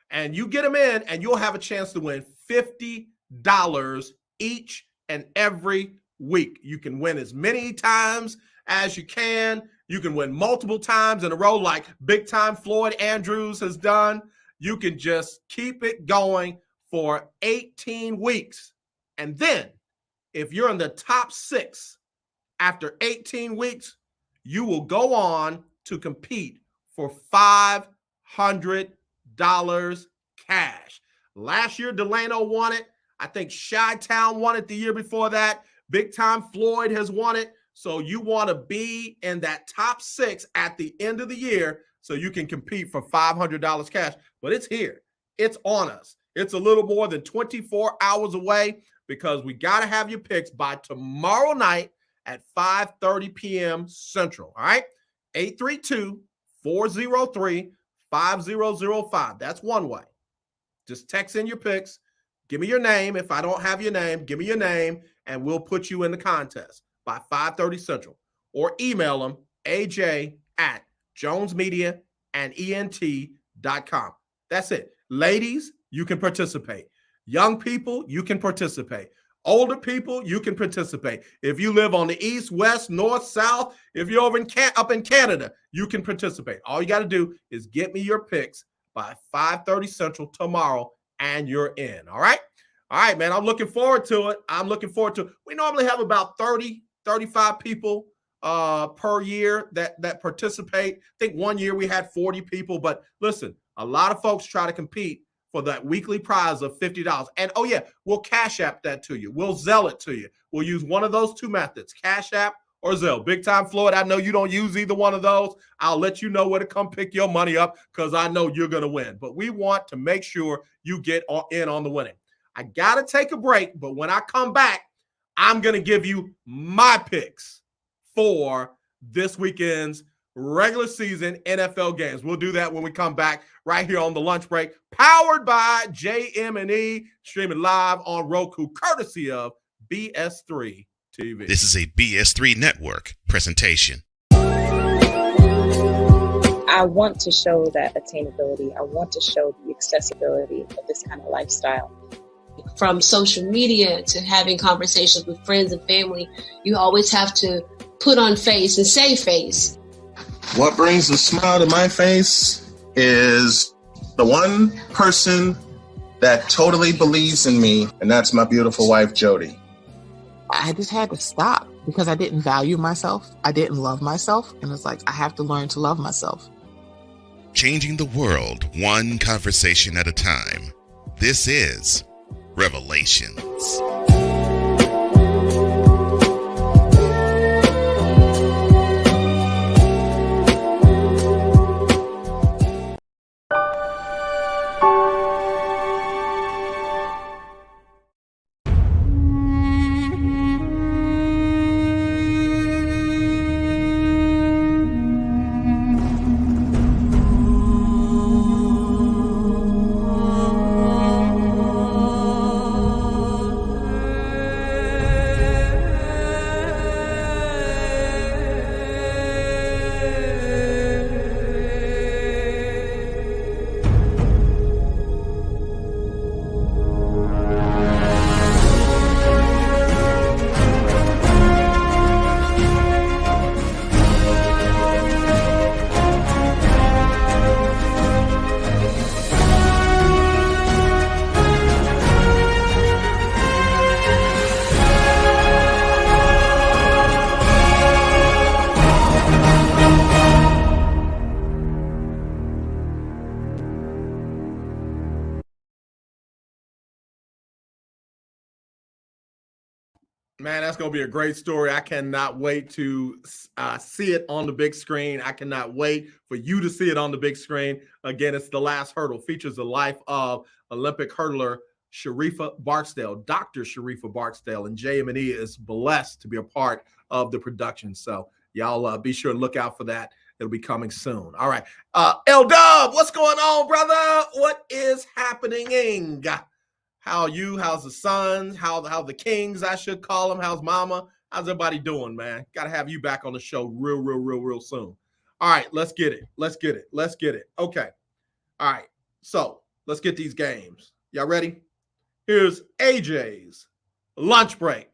And you get them in, and you'll have a chance to win $50 each and every week. You can win as many times as you can. You can win multiple times in a row like big time Floyd Andrews has done. You can just keep it going for 18 weeks. And then if you're in the top 6 after 18 weeks, you will go on to compete for $500 cash. Last year, Delano won it. I think Chi-Town won it the year before that. Big Time Floyd has won it. So you want to be in that top 6 at the end of the year so you can compete for $500 cash. But it's here. It's on us. It's a little more than 24 hours away because we got to have your picks by tomorrow night at 5:30 p.m. Central. All right? 832-403-5005. That's one way. Just text in your picks. Give me your name. If I don't have your name, give me your name, and we'll put you in the contest by 5:30 Central. Or email them, aj@jonesmediaandent.com. That's it. Ladies, you can participate. Young people, you can participate. Older people, you can participate. If you live on the east, west, north, south, if you're over up in Canada, you can participate. All you got to do is get me your picks by 5:30 Central tomorrow, and you're in. All right? All right, man. I'm looking forward to it. We normally have about 30, 35 people per year that participate. I think one year we had 40 people. But listen, a lot of folks try to compete for that weekly prize of $50. And, oh, yeah, we'll Cash App that to you. We'll Zelle it to you. We'll use one of those two methods, Cash App or Zelle. Big Time Floyd, I know you don't use either one of those. I'll let you know where to come pick your money up because I know you're going to win. But we want to make sure you get in on the winning. I got to take a break, but when I come back, I'm going to give you my picks for this weekend's regular season NFL games. We'll do that when we come back right here on the lunch break, powered by JM&E, streaming live on Roku, courtesy of BS3 TV. This is a BS3 Network presentation. I want to show that attainability. I want to show the accessibility of this kind of lifestyle. From social media to having conversations with friends and family, you always have to put on face and say face. What brings a smile to my face is the one person that totally believes in me, and that's my beautiful wife, Jody. I just had to stop because I didn't value myself. I didn't love myself. And it's like, I have to learn to love myself. Changing the world one conversation at a time. This is Revelations. Man, that's going to be a great story. I cannot wait to see it on the big screen. I cannot wait for you to see it on the big screen. Again, it's The Last Hurdle. Features the life of Olympic hurdler Sharifa Barksdale, Dr. Sharifa Barksdale, and JM&E is blessed to be a part of the production. So y'all be sure to look out for that. It'll be coming soon. All right. L-Dub, what's going on, brother? What is happening? How are you? How's the Suns? How the Kings, I should call them? How's Mama? How's everybody doing, man? Got to have you back on the show real soon. All right, let's get it. Okay. All right, so let's get these games. Y'all ready? Here's AJ's lunch break.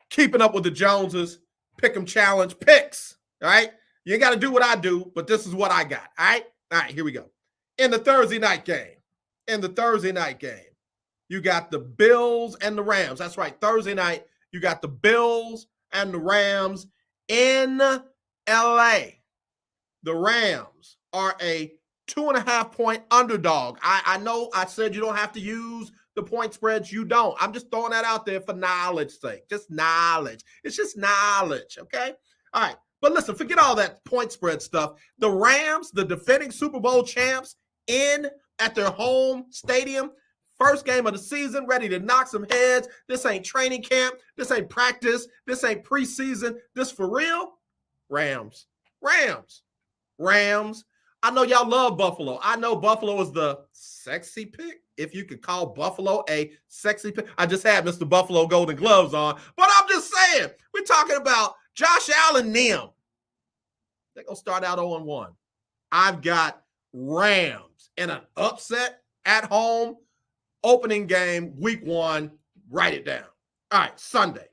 Keeping up with the Joneses. Pick'em challenge picks. All right? You ain't got to do what I do, but this is what I got. All right? All right, here we go. In the Thursday night game, you got the Bills and the Rams. That's right. Thursday night, you got the Bills and the Rams in LA. The Rams are a 2.5-point underdog. I know I said you don't have to use the point spreads. You don't. I'm just throwing that out there for knowledge's sake. Just knowledge. It's just knowledge, okay? All right. But listen, forget all that point spread stuff. The Rams, the defending Super Bowl champs, in at their home stadium, first game of the season, ready to knock some heads. This ain't training camp. This ain't practice. This ain't preseason. This for real? Rams. I know y'all love Buffalo. I know Buffalo is the sexy pick, if you could call Buffalo a sexy pick. I just had Mr. Buffalo Golden Gloves on, but I'm just saying, we're talking about Josh Allen, them. They're going to start out 0-1. I've got Rams in an upset at home. Opening game, week 1, write it down. All right, Sunday.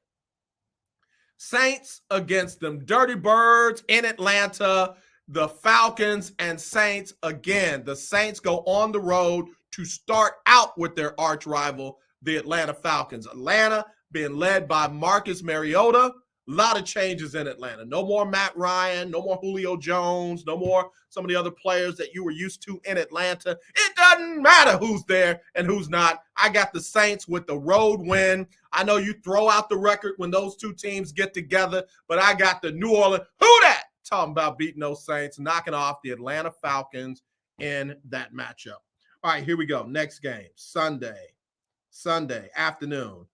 Saints against them Dirty Birds in Atlanta. The Falcons and Saints again. The Saints go on the road to start out with their arch rival, the Atlanta Falcons. Atlanta being led by Marcus Mariota. A lot of changes in Atlanta. No more Matt Ryan, no more Julio Jones, no more some of the other players that you were used to in Atlanta. It doesn't matter who's there and who's not. I got the Saints with the road win. I know you throw out the record when those two teams get together, but I got the New Orleans. Who that? Talking about beating those Saints, knocking off the Atlanta Falcons in that matchup. All right, here we go. Next game, Sunday afternoon.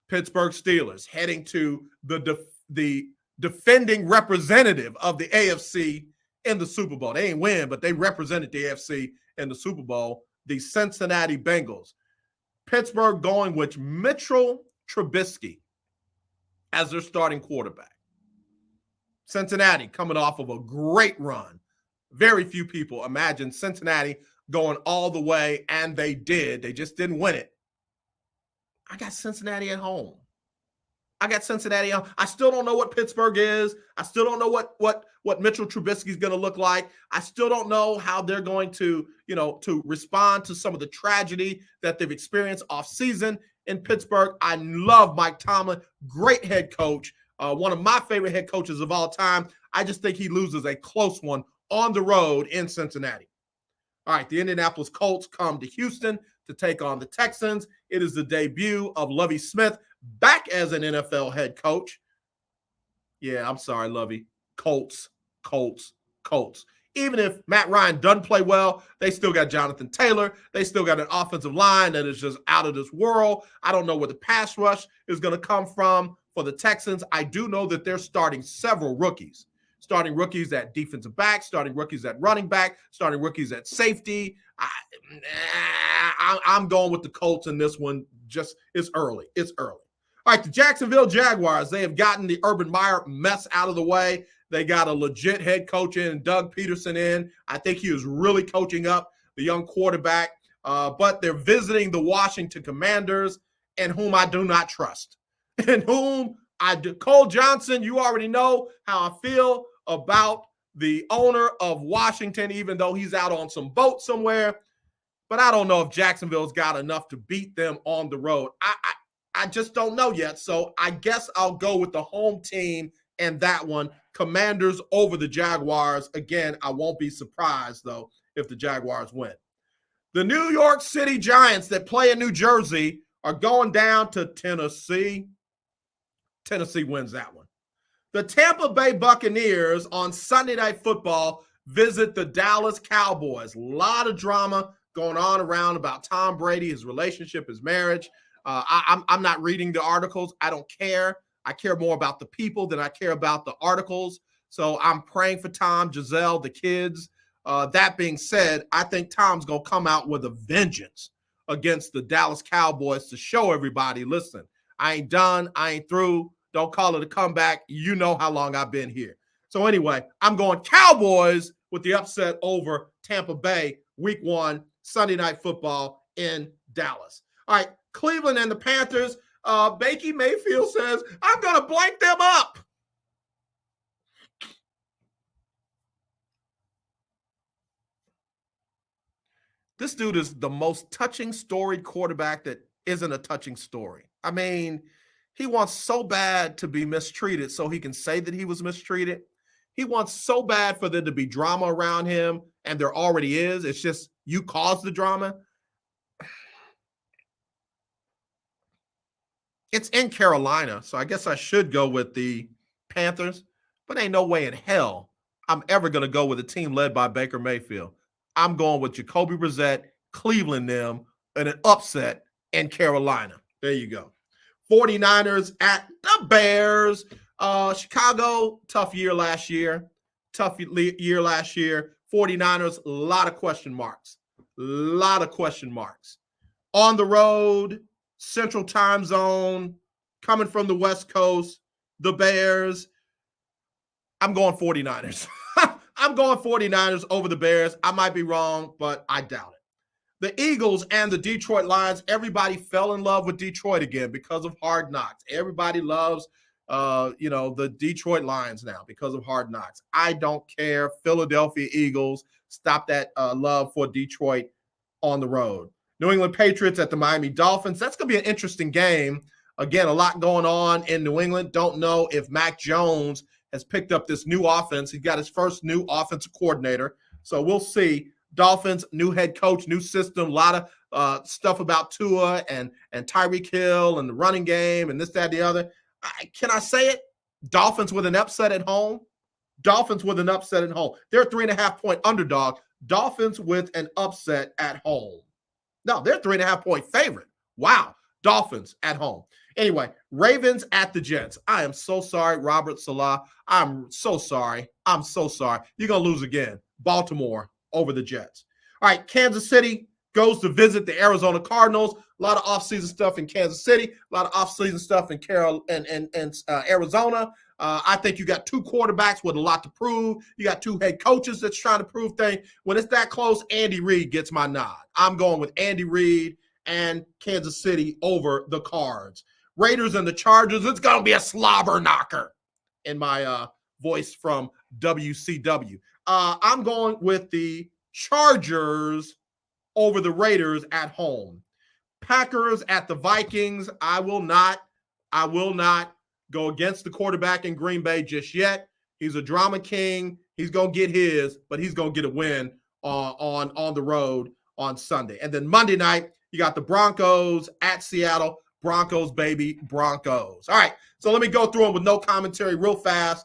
Pittsburgh Steelers heading to the defending representative of the AFC in the Super Bowl. They ain't win, but they represented the AFC in the Super Bowl, the Cincinnati Bengals. Pittsburgh going with Mitchell Trubisky as their starting quarterback. Cincinnati coming off of a great run Very few people imagined Cincinnati going all the way, and they did. They just didn't win it. I got Cincinnati at home. I still don't know what Pittsburgh is. I still don't know what Mitchell Trubisky is going to look like. I still don't know how they're going to, to respond to some of the tragedy that they've experienced off season in Pittsburgh. I love Mike Tomlin, great head coach, one of my favorite head coaches of all time. I just think he loses a close one on the road in Cincinnati. All right, the Indianapolis Colts come to Houston to take on the Texans. It is the debut of Lovie Smith back as an NFL head coach. Yeah, I'm sorry, Lovie. Colts. Even if Matt Ryan doesn't play well, they still got Jonathan Taylor. They still got an offensive line that is just out of this world. I don't know where the pass rush is going to come from for the Texans. I do know that they're starting several rookies. Starting rookies at defensive back, starting rookies at running back, starting rookies at safety. I'm going with the Colts in this one. Just it's early. All right, the Jacksonville Jaguars, they have gotten the Urban Meyer mess out of the way. They got a legit head coach in, Doug Peterson in. I think he was really coaching up the young quarterback. But they're visiting the Washington Commanders, and whom I do not trust. Cole Johnson, you already know how I feel about the owner of Washington, even though he's out on some boat somewhere. But I don't know if Jacksonville's got enough to beat them on the road. I just don't know yet. So I guess I'll go with the home team and that one. Commanders over the Jaguars. Again, I won't be surprised, though, if the Jaguars win. The New York City Giants that play in New Jersey are going down to Tennessee. Tennessee wins that one. The Tampa Bay Buccaneers on Sunday Night Football visit the Dallas Cowboys. A lot of drama going on around about Tom Brady, his relationship, his marriage. I'm not reading the articles. I don't care. I care more about the people than I care about the articles. So I'm praying for Tom, Giselle, the kids. That being said, I think Tom's going to come out with a vengeance against the Dallas Cowboys to show everybody, listen, I ain't done. I ain't through. Don't call it a comeback. You know how long I've been here. So anyway, I'm going Cowboys with the upset over Tampa Bay, week 1, Sunday Night Football in Dallas. All right, Cleveland and the Panthers. Baker Mayfield says, I'm going to blank them up. This dude is the most touching storied quarterback that isn't a touching story. I mean, he wants so bad to be mistreated so he can say that he was mistreated. He wants so bad for there to be drama around him, and there already is. It's just you caused the drama. It's in Carolina, so I guess I should go with the Panthers, but ain't no way in hell I'm ever going to go with a team led by Baker Mayfield. I'm going with Jacoby Brissett, Cleveland them, and an upset in Carolina. There you go. 49ers at the Bears. Chicago, tough year last year. 49ers, a lot of question marks. On the road, Central Time Zone, coming from the West Coast, the Bears. I'm going 49ers. I'm going 49ers over the Bears. I might be wrong, but I doubt it. The Eagles and the Detroit Lions, everybody fell in love with Detroit again because of Hard Knocks. Everybody loves, the Detroit Lions now because of Hard Knocks. I don't care. Philadelphia Eagles, stop that love for Detroit on the road. New England Patriots at the Miami Dolphins. That's going to be an interesting game. Again, a lot going on in New England. Don't know if Mac Jones has picked up this new offense. He's got his first new offensive coordinator. So we'll see. Dolphins, new head coach, new system, a lot of stuff about Tua and Tyreek Hill and the running game and this, that, the other. Can I say it? Dolphins with an upset at home. They're a 3.5-point underdog. Dolphins with an upset at home. No, they're 3.5-point favorite. Wow. Dolphins at home. Anyway, Ravens at the Jets. I am so sorry, Robert Salah. I'm so sorry. You're going to lose again. Baltimore over the Jets. All right, Kansas City goes to visit the Arizona Cardinals. A lot of offseason stuff in Kansas City, a lot of offseason stuff in Arizona. I think you got two quarterbacks with a lot to prove. You got two head coaches that's trying to prove things. When it's that close, Andy Reid gets my nod. I'm going with Andy Reid and Kansas City over the Cards. Raiders and the Chargers, it's going to be a slobber knocker in my voice from WCW. I'm going with the Chargers over the Raiders at home. Packers at the Vikings. I will not go against the quarterback in Green Bay just yet. He's a drama king. He's going to get his, but he's going to get a win on the road on Sunday. And then Monday night, you got the Broncos at Seattle. Broncos, baby, Broncos. All right, so let me go through them with no commentary real fast.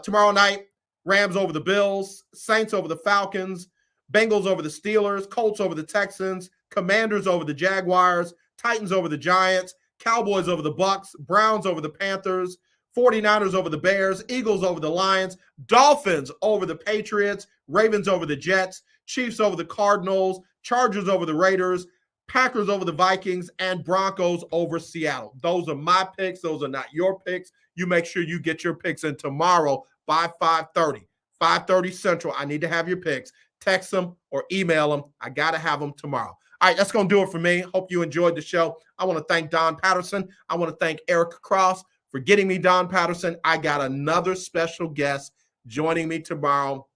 Tomorrow night, Rams over the Bills, Saints over the Falcons, Bengals over the Steelers, Colts over the Texans, Commanders over the Jaguars, Titans over the Giants, Cowboys over the Bucks, Browns over the Panthers, 49ers over the Bears, Eagles over the Lions, Dolphins over the Patriots, Ravens over the Jets, Chiefs over the Cardinals, Chargers over the Raiders, Packers over the Vikings, and Broncos over Seattle. Those are my picks. Those are not your picks. You make sure you get your picks in tomorrow by 5:30 Central. I need to have your picks. Text them or email them. I got to have them tomorrow. All right, that's going to do it for me. Hope you enjoyed the show. I want to thank Don Patterson. I want to thank Erica Cross for getting me Don Patterson. I got another special guest joining me tomorrow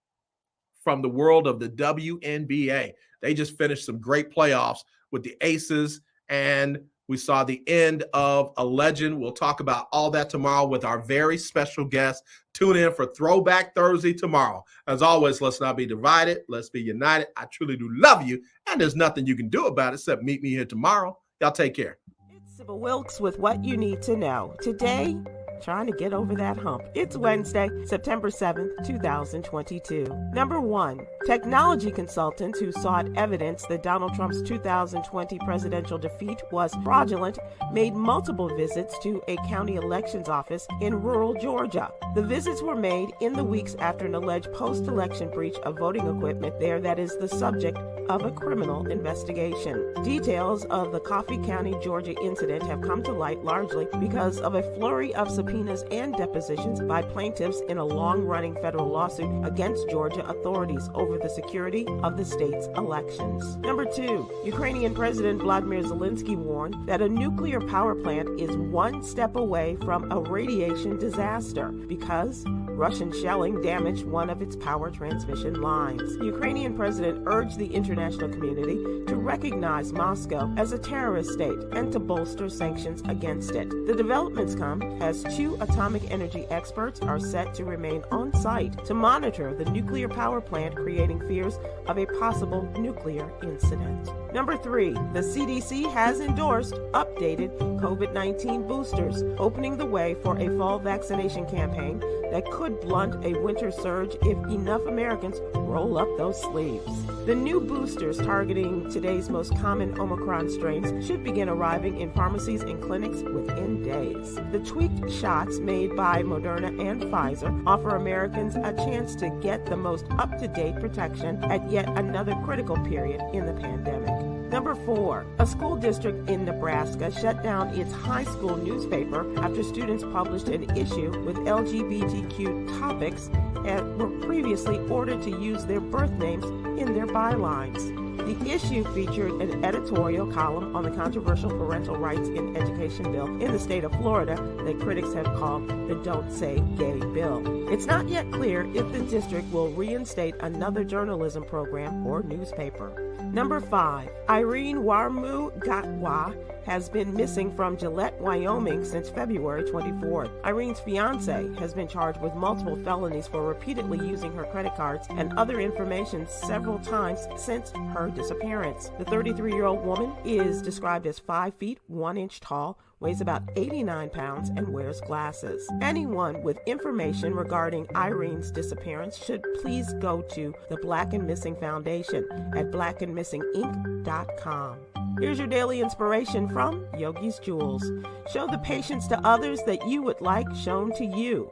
from the world of the WNBA. They just finished some great playoffs with the Aces, and we saw the end of a legend. We'll talk about all that tomorrow with our very special guest. Tune in for Throwback Thursday tomorrow. As always, let's not be divided. Let's be united. I truly do love you, and there's nothing you can do about it except meet me here tomorrow. Y'all take care. It's Sybil Wilkes with what you need to know. Today, trying to get over that hump. It's Wednesday, September 7th, 2022. Number 1, technology consultants who sought evidence that Donald Trump's 2020 presidential defeat was fraudulent made multiple visits to a county elections office in rural Georgia. The visits were made in the weeks after an alleged post-election breach of voting equipment there that is the subject of a criminal investigation. Details of the Coffee County, Georgia incident have come to light largely because of a flurry of subpoenas and depositions by plaintiffs in a long-running federal lawsuit against Georgia authorities over the security of the state's elections. Number 2, Ukrainian President Vladimir Zelensky warned that a nuclear power plant is one step away from a radiation disaster because Russian shelling damaged one of its power transmission lines. The Ukrainian president urged the international community to recognize Moscow as a terrorist state and to bolster sanctions against it. The developments come as 2 atomic energy experts are set to remain on site to monitor the nuclear power plant, creating fears of a possible nuclear incident. Number 3, the CDC has endorsed updated COVID-19 boosters, opening the way for a fall vaccination campaign that could blunt a winter surge if enough Americans roll up those sleeves. The new boosters targeting today's most common Omicron strains should begin arriving in pharmacies and clinics within days. The tweaked shots made by Moderna and Pfizer offer Americans a chance to get the most up-to-date protection at yet another critical period in the pandemic. Number 4, a school district in Nebraska shut down its high school newspaper after students published an issue with LGBTQ topics and were previously ordered to use their birth names in their bylines. The issue featured an editorial column on the controversial parental rights in education bill in the state of Florida that critics have called the Don't Say Gay bill. It's not yet clear if the district will reinstate another journalism program or newspaper. Number 5, Irene Warmu-Gatwa has been missing from Gillette, Wyoming since February 24th. Irene's fiance has been charged with multiple felonies for repeatedly using her credit cards and other information several times since her disappearance. The 33-year-old woman is described as 5 feet 1 inch tall, weighs about 89 pounds, and wears glasses. Anyone with information regarding Irene's disappearance should please go to the Black and Missing Foundation at blackandmissinginc.com. Here's your daily inspiration from Yogi's Jewels. Show the patience to others that you would like shown to you.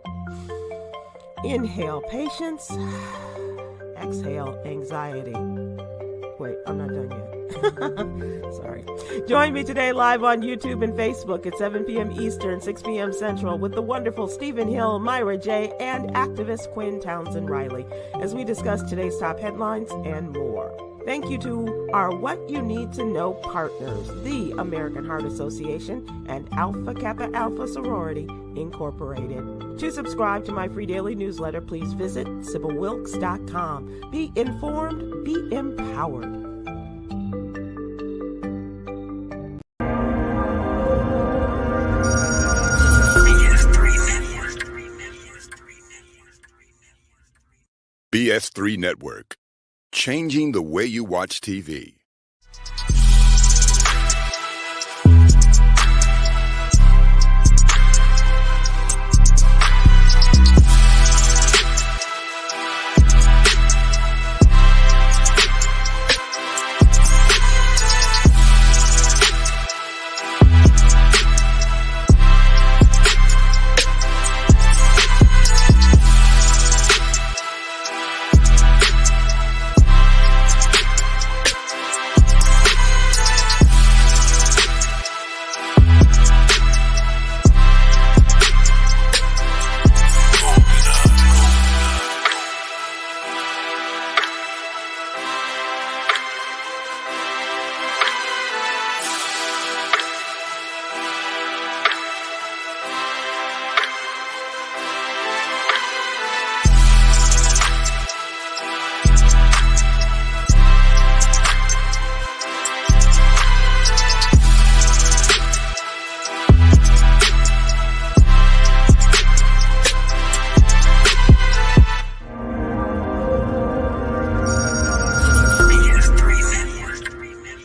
Inhale patience, exhale anxiety. Wait, I'm not done yet. Sorry. Join me today live on YouTube and Facebook at 7 p.m. Eastern, 6 p.m. Central with the wonderful Stephen Hill, Myra J., and activist Quinn Townsend Riley as we discuss today's top headlines and more. Thank you to our What You Need to Know partners, the American Heart Association and Alpha Kappa Alpha Sorority Incorporated. To subscribe to my free daily newsletter, please visit SibylWilkes.com. Be informed, be empowered. BS3 Network. Changing the way you watch TV.